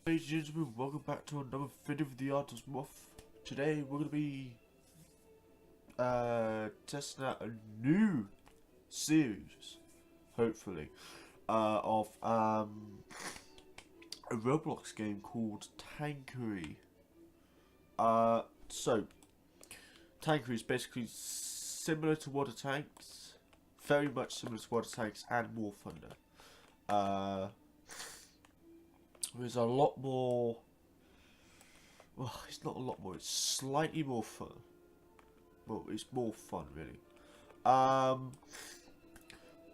Ladies and gentlemen, welcome back to another video of the Art of Moth. Today we're going to be testing out a new series, hopefully, of a Roblox game called TANKERY. So TANKERY is basically similar to water tanks, very much similar to water tanks and more thunder. There's a lot more. Well, it's not a lot more. It's slightly more fun. Well, it's more fun, really.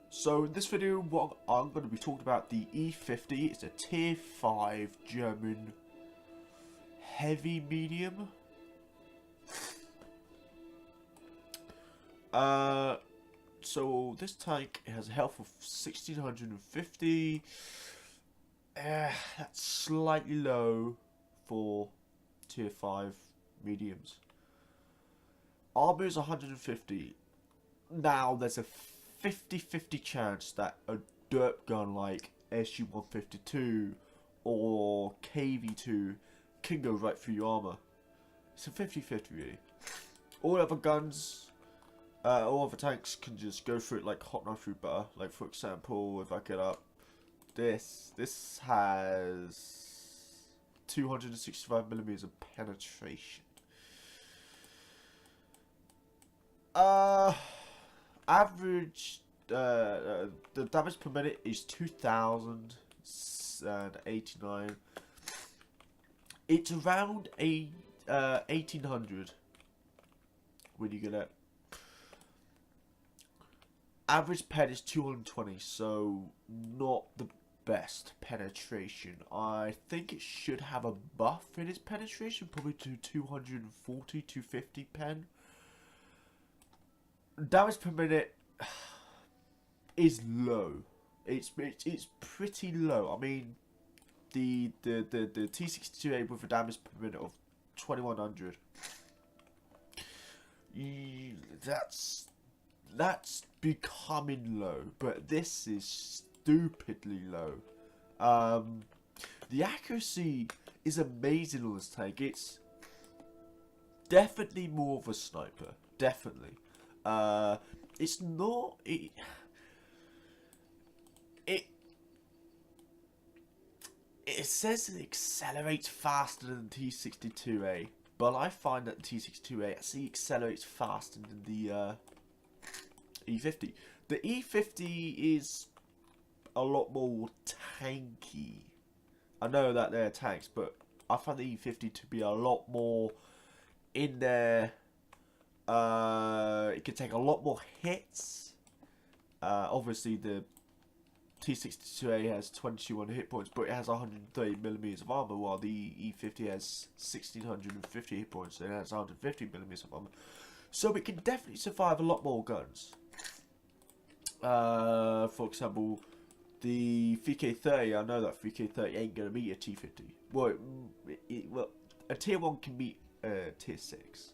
So in this video, what I'm going to be talking about the E50. It's a Tier 5 German heavy medium. So this tank has a health of 1650. That's slightly low for Tier 5 mediums. Armor is 150. Now, there's a 50-50 chance that a dirt gun like SU-152 or KV-2 can go right through your armor. It's a 50-50 really. All other guns, all other tanks can just go through it like hot knife through butter. Like for example, if I get up, this has 265mm of penetration. Average the damage per minute is 2089. It's around 1800 when you get it. Average pen is 220, so not the best penetration. I think it should have a buff in its penetration, probably to 240, 250 pen. Damage per minute is low. It's pretty low. I mean, the T62A with a damage per minute of 2100. That's becoming low, but this is stupidly low. The accuracy is amazing on this tank. It's definitely more of a sniper. Definitely. It's not. It says it accelerates faster than the T62A, but I find that the T62A actually accelerates faster than the E50. The E50 is a lot more tanky. I know that they're tanks, but I find the E50 to be a lot more in there. It can take a lot more hits. Obviously, the T62A has 21 hit points, but it has 130mm of armor, while the E50 has 1650 hit points and it has 150mm of armor. So it can definitely survive a lot more guns. For example, the VK30, I know that VK30 ain't gonna meet a T50. Well, well, a Tier 1 can meet Tier 6.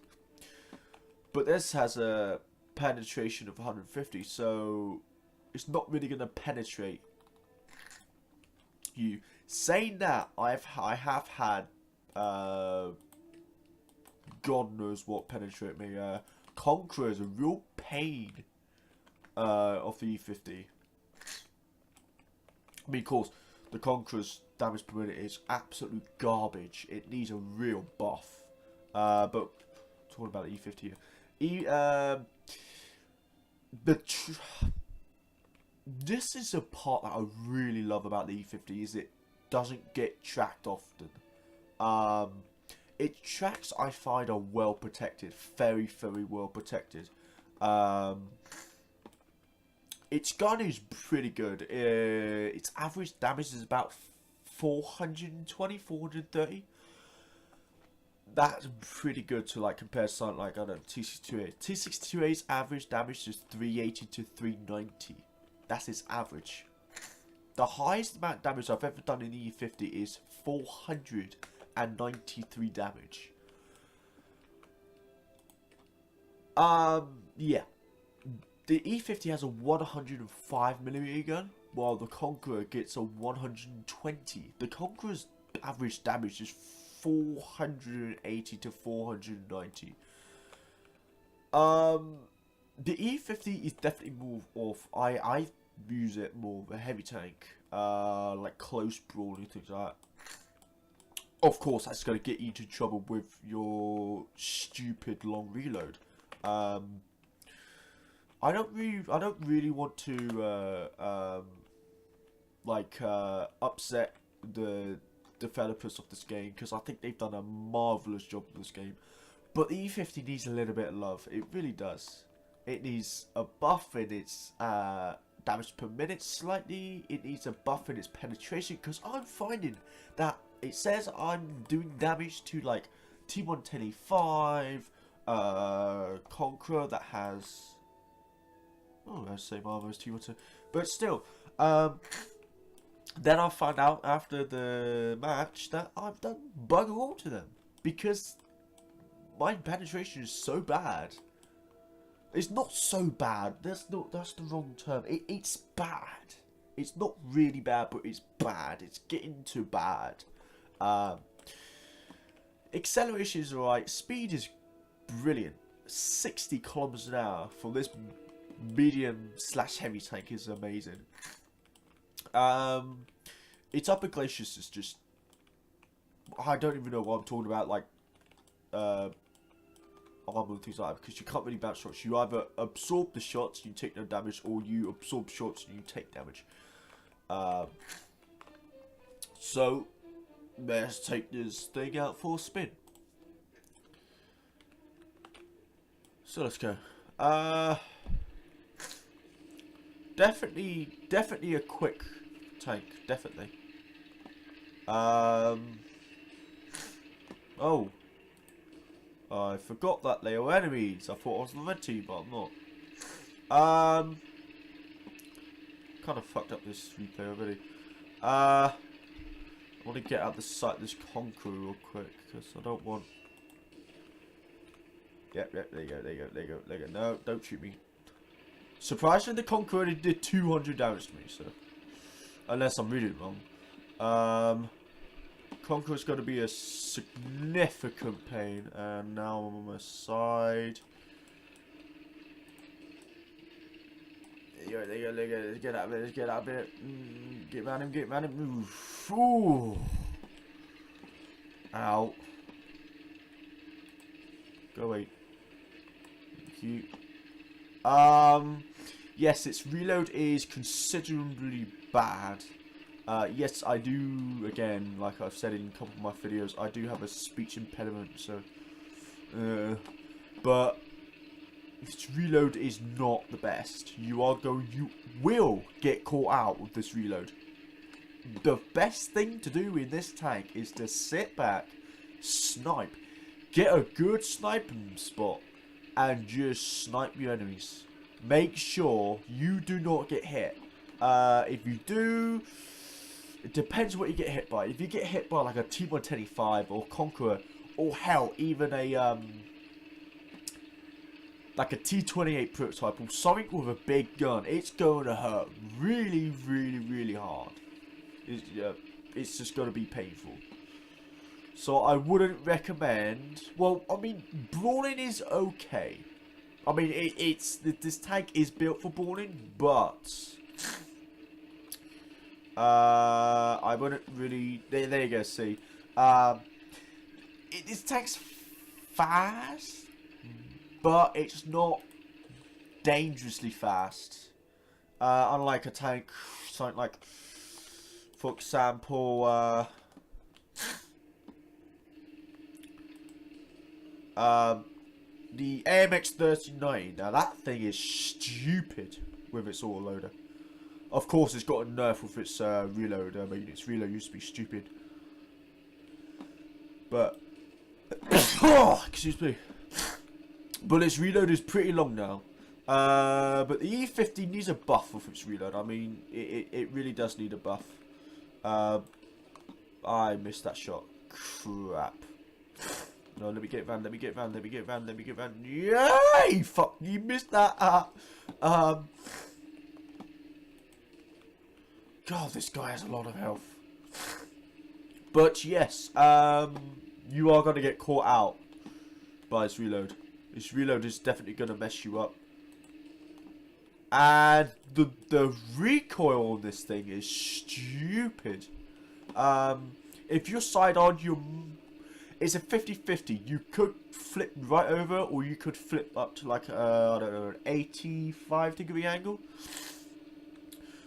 But this has a penetration of 150, so it's not really gonna penetrate you. Saying that, I have had God knows what penetrate me. Conqueror is a real pain of the E50. I mean, of course, the Conqueror's damage per minute is absolute garbage. It needs a real buff. But talking about the E50 here. This is the part that I really love about the E50, is it doesn't get tracked often. Its tracks, I find, are well protected, very, very well protected. Its gun is pretty good. Its average damage is about 420, 430. That's pretty good to like compare to something like, I don't know, T62A. T62A's average damage is 380 to 390. That's its average. The highest amount of damage I've ever done in the E50 is 493 damage. Yeah. The E50 has a 105mm gun, while the Conqueror gets a 120. The Conqueror's average damage is 480 to 490. The E50 is definitely more of I use it more of a heavy tank, like close brawling things like that. Of course, that's going to get you into trouble with your stupid long reload. I don't really want to upset the developers of this game, because I think they've done a marvelous job with this game. But the E50 needs a little bit of love. It really does. It needs a buff in its damage per minute slightly. It needs a buff in its penetration, because I'm finding that it says I'm doing damage to like T110E5, Conqueror that has, oh, that's the same armor as T110, but still, then I found out after the match that I've done bugger all to them, because my penetration is so bad. It's not so bad. That's the wrong term. It's bad. It's not really bad, but it's bad. It's getting too bad. Acceleration is alright. Speed is brilliant. 60 kilometers an hour for this medium/heavy tank is amazing. Its upper glaciers is just, I don't even know what I'm talking about. Like armor and things like that, because you can't really bounce shots. You either absorb the shots, you take no damage, or you absorb shots and you take damage. So let's take this thing out for a spin. So let's go. Definitely a quick tank. Definitely. Oh. I forgot that they were enemies. I thought I was meant to, but I'm not. Kind of fucked up this replay already. I want to get out the sight of this Conqueror real quick, because I don't want... Yep, there you go. No, don't shoot me. Surprisingly, the Conqueror only did 200 damage to me, so... Unless I'm reading it wrong. Conqueror's got to be a significant pain, and now I'm on my side. There you go, let's get out of it, get around him, move. Ooh. Ow. Go away. Thank you. Yes, its reload is considerably bad. Yes, I do, again, like I've said in a couple of my videos, I do have a speech impediment, so, but its reload is not the best. You will get caught out with this reload. The best thing to do in this tank is to sit back, snipe, get a good sniping spot, and just snipe your enemies. Make sure you do not get hit. If you do, it depends what you get hit by. If you get hit by like a T110E5 or Conqueror, or hell, even a like a T28 prototype or something with a big gun, it's going to hurt really hard. It's just going to be painful. So I wouldn't recommend. Well, I mean, brawling is okay. I mean, this tank is built for brawling, but I wouldn't really. There you go. See, this tank's fast, but it's not dangerously fast. Unlike a tank, something like, for example, the AMX-39. Now that thing is stupid with its autoloader. Of course, it's got a nerf with its reload. I mean, its reload used to be stupid. But oh, excuse me. But its reload is pretty long now. But the E50 needs a buff with its reload. I mean, it really does need a buff. I missed that shot. Crap. No, let me get Van. Yay! Fuck, you missed that. God, this guy has a lot of health. But yes, you are going to get caught out by this reload. This reload is definitely going to mess you up. And the recoil on this thing is stupid. If you're side on, it's a 50-50. You could flip right over, or you could flip up to like I don't know, an 85-degree angle.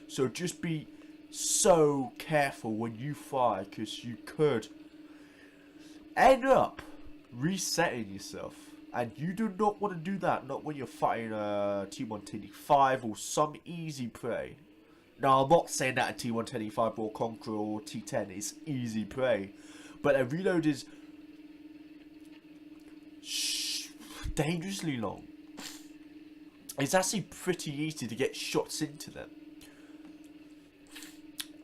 So just be so careful when you fire, because you could end up resetting yourself. And you do not want to do that, not when you're fighting a T125 or some easy prey. Now, I'm not saying that a T125 or Conqueror or T10 is easy prey, but a reload is dangerously long. It's actually pretty easy to get shots into them.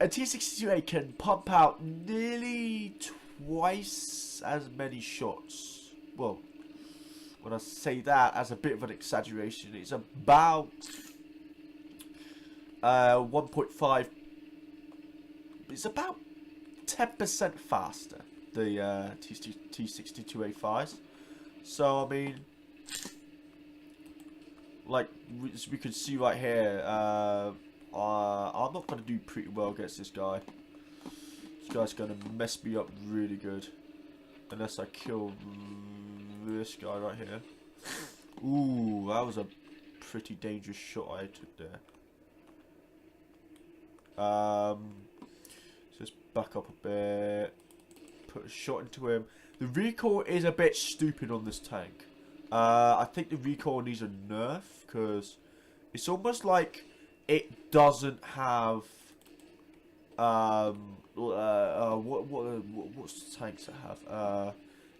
A T62A can pump out nearly twice as many shots. Well, when I say that as a bit of an exaggeration, it's about 1.5. It's about 10% faster, the T62A5s. So I mean, like we can see right here, I'm not gonna do pretty well against this guy. This guy's gonna mess me up really good, unless I kill this guy right here. Ooh, that was a pretty dangerous shot I took there. Just back up a bit, put a shot into him. The recoil is a bit stupid on this tank. I think the recoil needs a nerf, because it's almost like it doesn't have what's the tanks that have?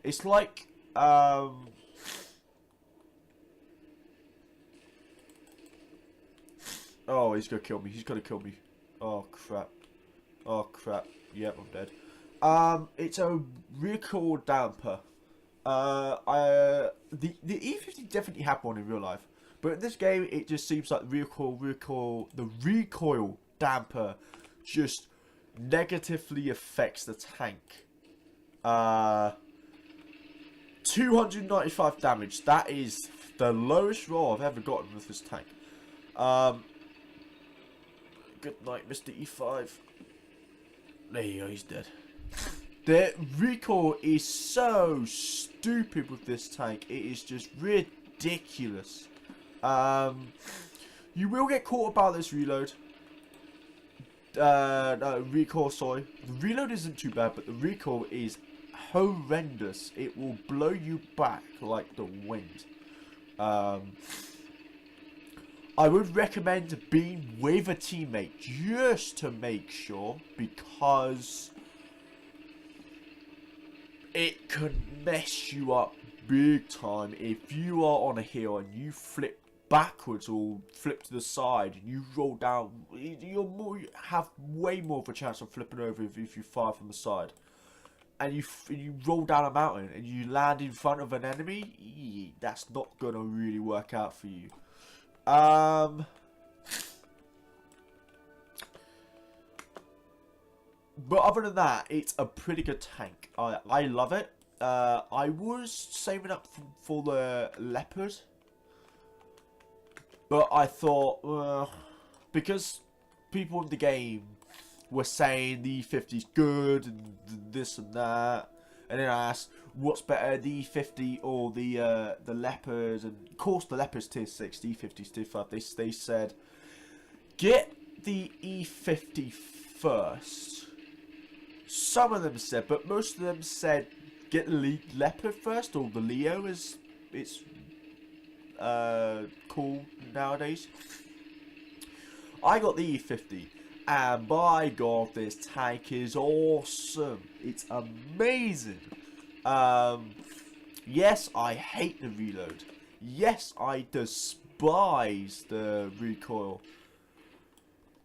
It's like oh, he's gonna kill me. He's gonna kill me. Oh crap. Oh crap. Yep, I'm dead. It's a recoil damper. The E50 definitely had one in real life, but in this game it just seems like the recoil damper just negatively affects the tank. 295 damage. That is the lowest roll I've ever gotten with this tank. Good night, Mr. E5. There you go, he's dead. The recoil is so stupid with this tank. It is just ridiculous. You will get caught about this reload. No, recoil, sorry. The reload isn't too bad, but the recoil is horrendous. It will blow you back like the wind. I would recommend being with a teammate just to make sure, because it can mess you up big time if you are on a hill and you flip backwards or flip to the side and you roll down. You have way more of a chance of flipping over if you fire from the side. And you roll down a mountain and you land in front of an enemy. That's not gonna really work out for you. But other than that, it's a pretty good tank. I love it. I was saving up for the Leopard, but I thought, because people in the game were saying the E50 is good and this and that, and then I asked, what's better, the E50 or the Leopard? And of course the Leopard's tier 6, the E50's tier 5. They said, get the E50 first. Some of them said, but most of them said, get the Leopard first, or the Leo as it's cool nowadays. I got the E50, and by God, this tank is awesome. It's amazing. Yes, I hate the reload. Yes, I despise the recoil.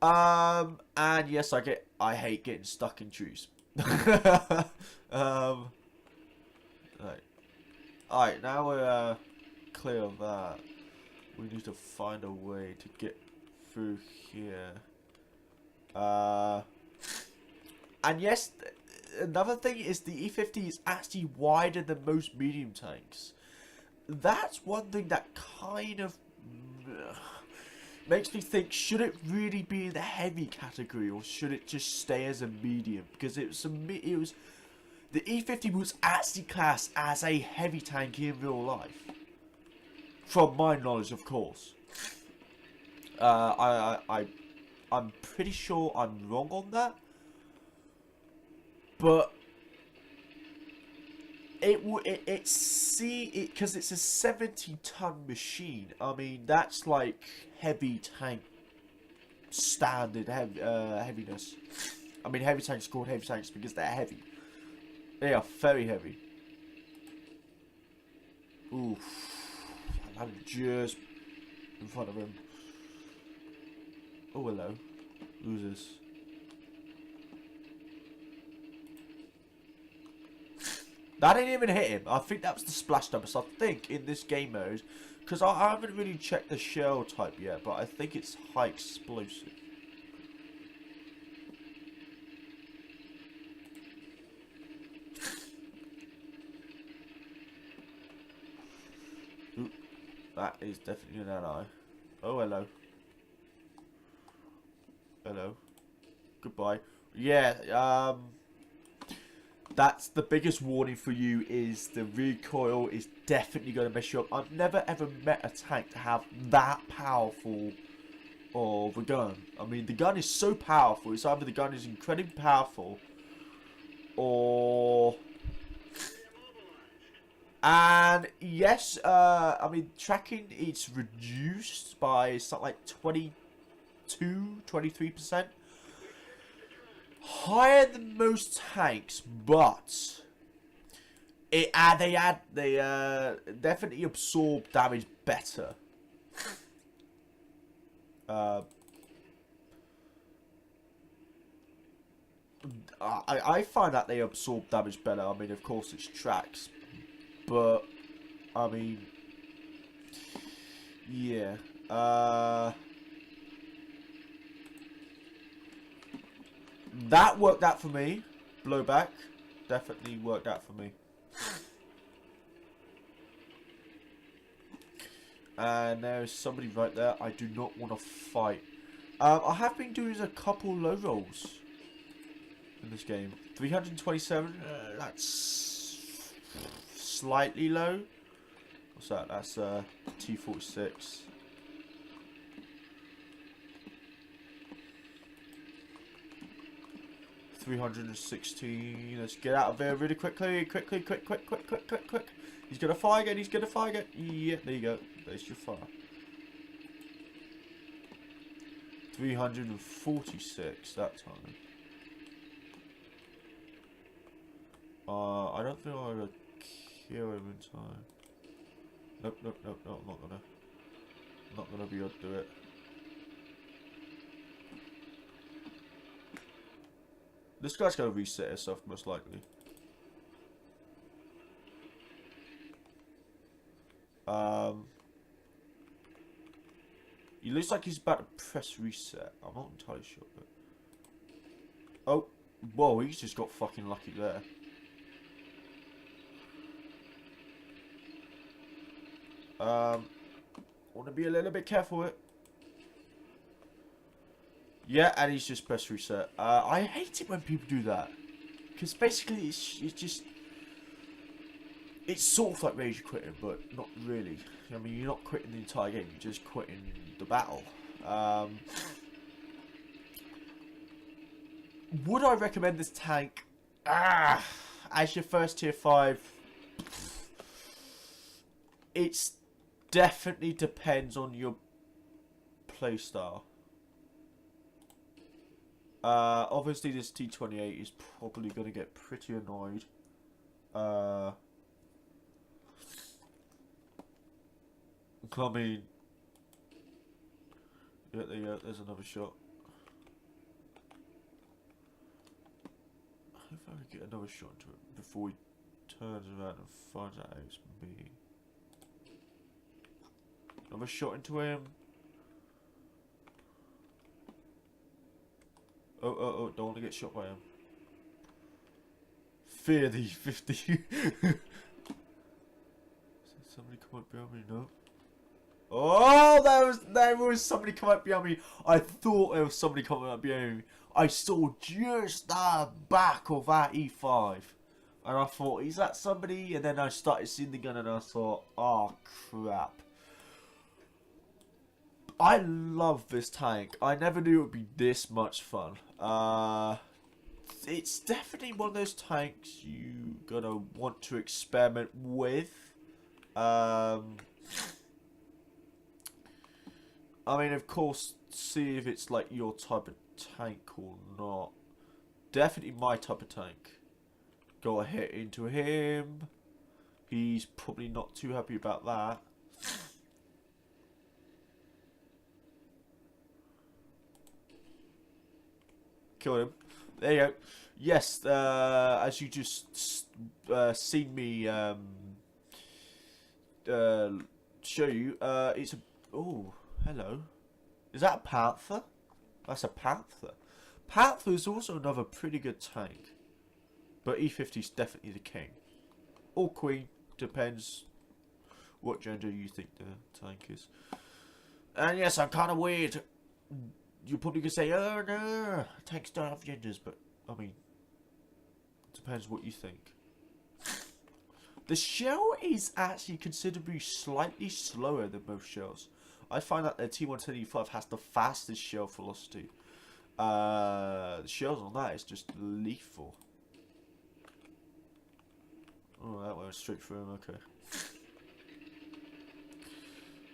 And yes, I hate getting stuck in trees. Right. Alright, now we're clear of that. We need to find a way to get through here. And yes, another thing is the E50 is actually wider than most medium tanks. That's one thing that kind of makes me think, should it really be in the heavy category or should it just stay as a medium? Because the E50 was actually classed as a heavy tank in real life, from my knowledge, of course. I'm pretty sure I'm wrong on that, but because it's a 70-ton machine. I mean, that's like heavy tank standard heaviness. I mean, heavy tanks called heavy tanks because they're heavy. They are very heavy. Oof. I'm just in front of him. Oh, hello. Who's this? That didn't even hit him. I think that was the splash damage. So I think in this game mode, because I haven't really checked the shell type yet, but I think it's high explosive. Ooh, that is definitely an ally. Oh, hello. Hello. Goodbye. Yeah, that's the biggest warning for you, is the recoil is definitely going to mess you up. I've never ever met a tank to have that powerful of a gun. I mean, the gun is so powerful. It's either the gun is incredibly powerful or... And yes, I mean, tracking, it's reduced by something like 23%. Higher than most tanks, but they definitely absorb damage better. I find that they absorb damage better. I mean, of course, it's tracks, but I mean, yeah. That worked out for me. Blowback definitely worked out for me. And there's somebody right there. I do not want to fight. I have been doing a couple low rolls in this game. 327. That's slightly low. What's that? That's T46. $316. Let's get out of there really quickly. Quick. He's gonna fire again. Yeah, there you go. There's your fire. 346 that time. I don't think I'm gonna kill him in time. Nope. I'm not gonna be able to do it. This guy's gonna reset himself most likely. He looks like he's about to press reset. I'm not entirely sure, but... Oh, whoa, he's just got fucking lucky there. Want to be a little bit careful with it. Yeah, and he's just pressed reset. I hate it when people do that, because basically it's just... It's sort of like rage quitting, but not really. I mean, you're not quitting the entire game, you're just quitting the battle. Would I recommend this tank as your first tier 5? It definitely depends on your playstyle. Obviously this T28 is probably going to get pretty annoyed. I mean, yeah, there you go, there's another shot. I hope I can get another shot into it before he turns around and finds out it's me. Another shot into him. Oh, don't want to get shot by him. fear the E50. Somebody come up behind me? No. Oh, there was somebody coming up behind me. I thought there was somebody coming up behind me. I saw just the back of that E5. And I thought, is that somebody? And then I started seeing the gun and I thought, oh crap. I love this tank. I never knew it would be this much fun. It's definitely one of those tanks you gonna want to experiment with. I mean, of course, see if it's like your type of tank or not. Definitely my type of tank. Got a hit into him. He's probably not too happy about that. Killed him. There you go. Yes, as you just seen me show you, it's a... Oh, hello. Is that a Panther? That's a Panther. Panther is also another pretty good tank. But E50 is definitely the king. Or queen, depends what gender you think the tank is. And yes, I'm kind of weird. You're probably going to say, oh no, tanks don't have genders, but I mean, depends what you think. The shell is actually considerably slightly slower than most shells. I find that the T110E5 has the fastest shell velocity. The shells on that is just lethal. Oh, that went straight through him, okay.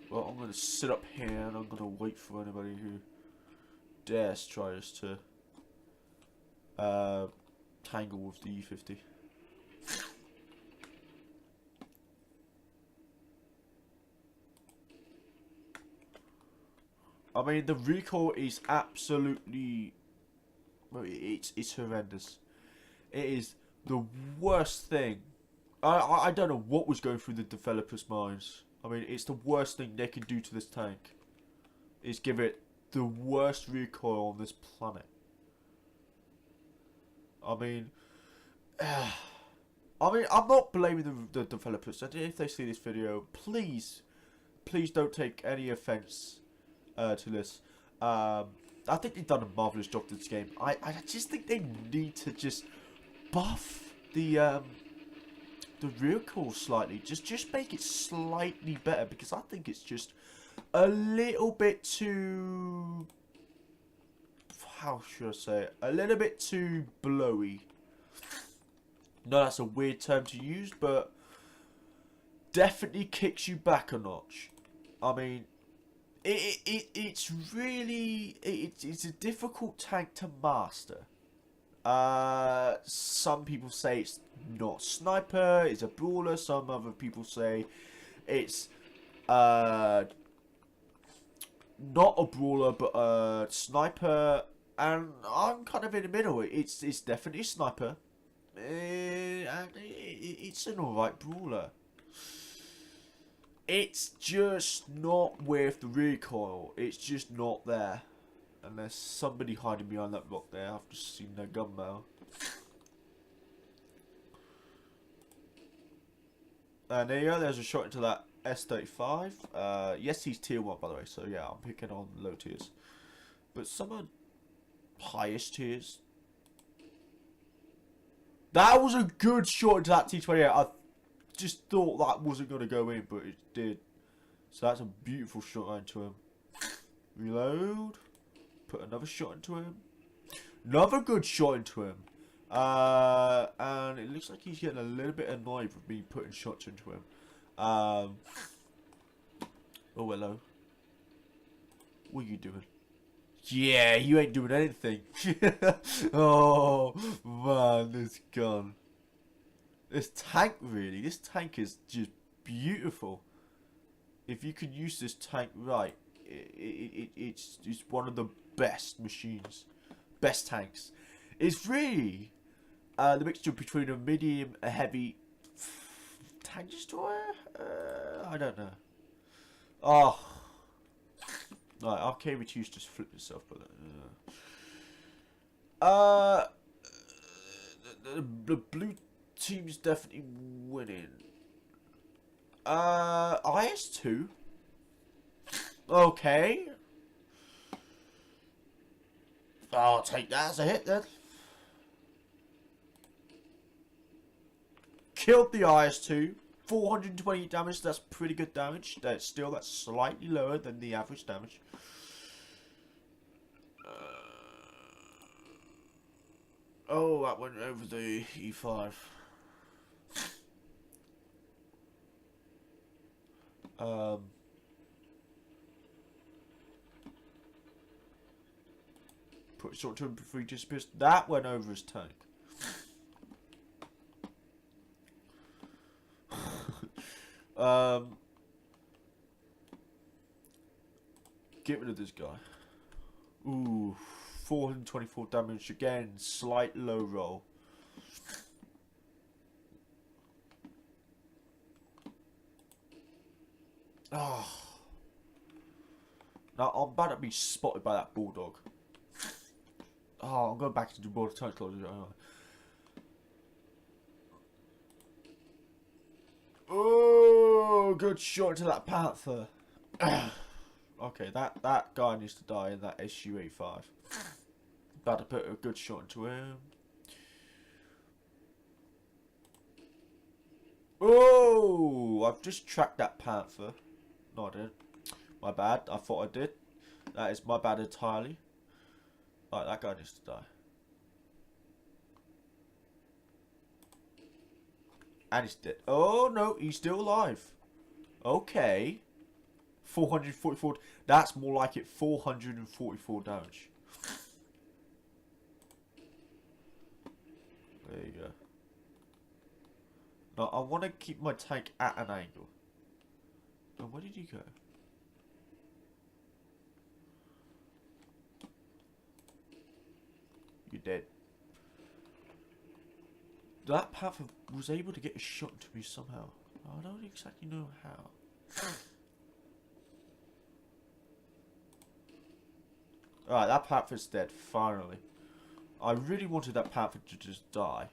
Well, I'm going to sit up here and I'm going to wait for anybody who dares try us to tangle with the E50. I mean, the recoil is absolutely... Well, it's horrendous. It is the worst thing. I don't know what was going through the developers' minds. I mean, it's the worst thing they can do to this tank. Is give it the worst recoil on this planet. I mean, I'm not blaming the developers. If they see this video, please don't take any offense to this. I think they've done a marvelous job to this game. I just think they need to just buff the recoil slightly. Just make it slightly better, because I think it's just a little bit too... How should I say it? A little bit too blowy. No, that's a weird term to use, but definitely kicks you back a notch. I mean, it's really... It's a difficult tank to master. Some people say it's not sniper, it's a brawler. Some other people say it's not a brawler but a sniper, and I'm kind of in the middle. It's definitely sniper, and it's an alright brawler. It's just not with the recoil. It's just not there. And there's somebody hiding behind that rock there. I've just seen their gun barrel. And there you go. There's a shot into that S35. Yes, he's tier 1, by the way. So yeah, I'm picking on low tiers. But some are highest tiers. That was a good shot into that T28. I just thought that wasn't going to go in, but it did. So that's a beautiful shot into him. Reload. Put another shot into him. Another good shot into him. And it looks like he's getting a little bit annoyed with me putting shots into him. Oh, hello. What are you doing? Yeah, you ain't doing anything. Oh, man, this gun. This tank, really. This tank is just beautiful. If you could use this tank right, it's one of the best machines, best tanks. It's really the mixture between a medium, a heavy tank destroyer. I don't know. Oh, right. RK2 just flipped itself, but the blue team's definitely winning. IS2. Okay. I'll take that as a hit then. Killed the IS2. 420 damage. That's pretty good damage. That's slightly lower than the average damage. Oh, that went over the E5. Put short term free disappears. That went over his tank. Get rid of this guy. Ooh, 424 damage again. Slight low roll. Oh. Now I'm about to be spotted by that bulldog. Oh, I'm going back into the border tank closure. Oh, good shot into that panther. Okay, that guy needs to die in that SU-85. About to put a good shot into him. Oh, I've just tracked that panther. No, I didn't. My bad. I thought I did. That is my bad entirely. Right, that guy needs to die. And he's dead. Oh, no, he's still alive. Okay. 444. That's more like it. 444 damage. There you go. Now, I want to keep my tank at an angle. Oh, where did he go? You're dead. That panther was able to get a shot to me somehow. I don't exactly know how. Alright, that panther's dead, finally. I really wanted that panther to just die.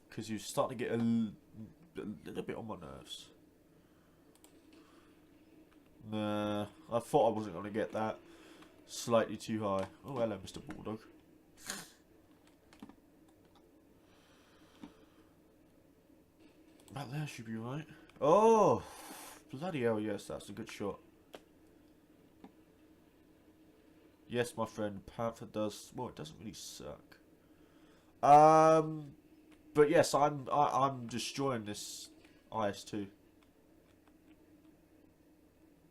Because he was starting to get a little bit on my nerves. Nah, I thought I wasn't going to get that. Slightly too high. Oh, hello, Mr. Bulldog. About there should be right. Oh, bloody hell, yes, that's a good shot. Yes, my friend, Panther does. Well, it doesn't really suck. But yes, I'm destroying this IS2.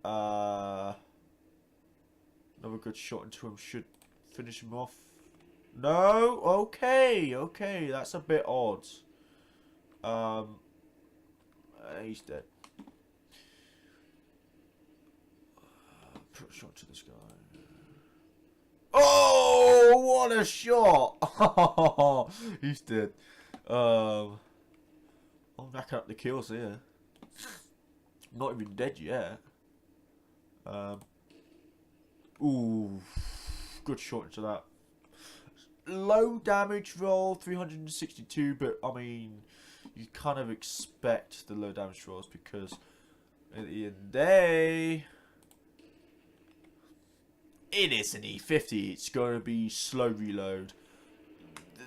Another good shot into him should finish him off. No, okay, that's a bit odd. He's dead. Put a shot to this guy. Oh, what a shot! He's dead. I'm racking up the kills here. Not even dead yet. Ooh, good shot into that. Low damage roll, 362, but I mean, you kind of expect the low damage rolls because at the end of the day, it is an E50. It's going to be slow reload.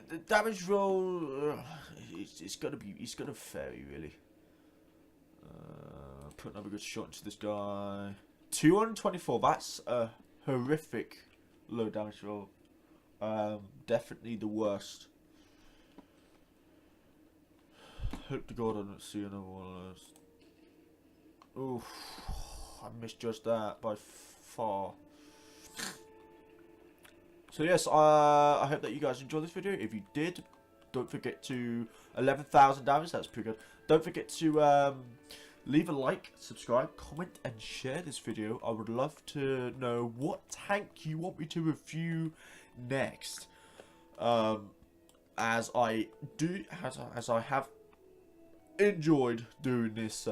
The damage roll, it's going to vary really. Put another good shot into this guy. 224. That's a horrific low damage roll. Definitely the worst. Hope to God I don't see another one of those. Oof, I misjudged that by far. So yes, I hope that you guys enjoyed this video. If you did, don't forget to 11,000 damage. That's pretty good. Don't forget to leave a like, subscribe, comment, and share this video. I would love to know what tank you want me to review next. As I have enjoyed doing this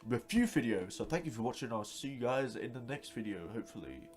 review video. So thank you for watching. I'll see you guys in the next video, hopefully.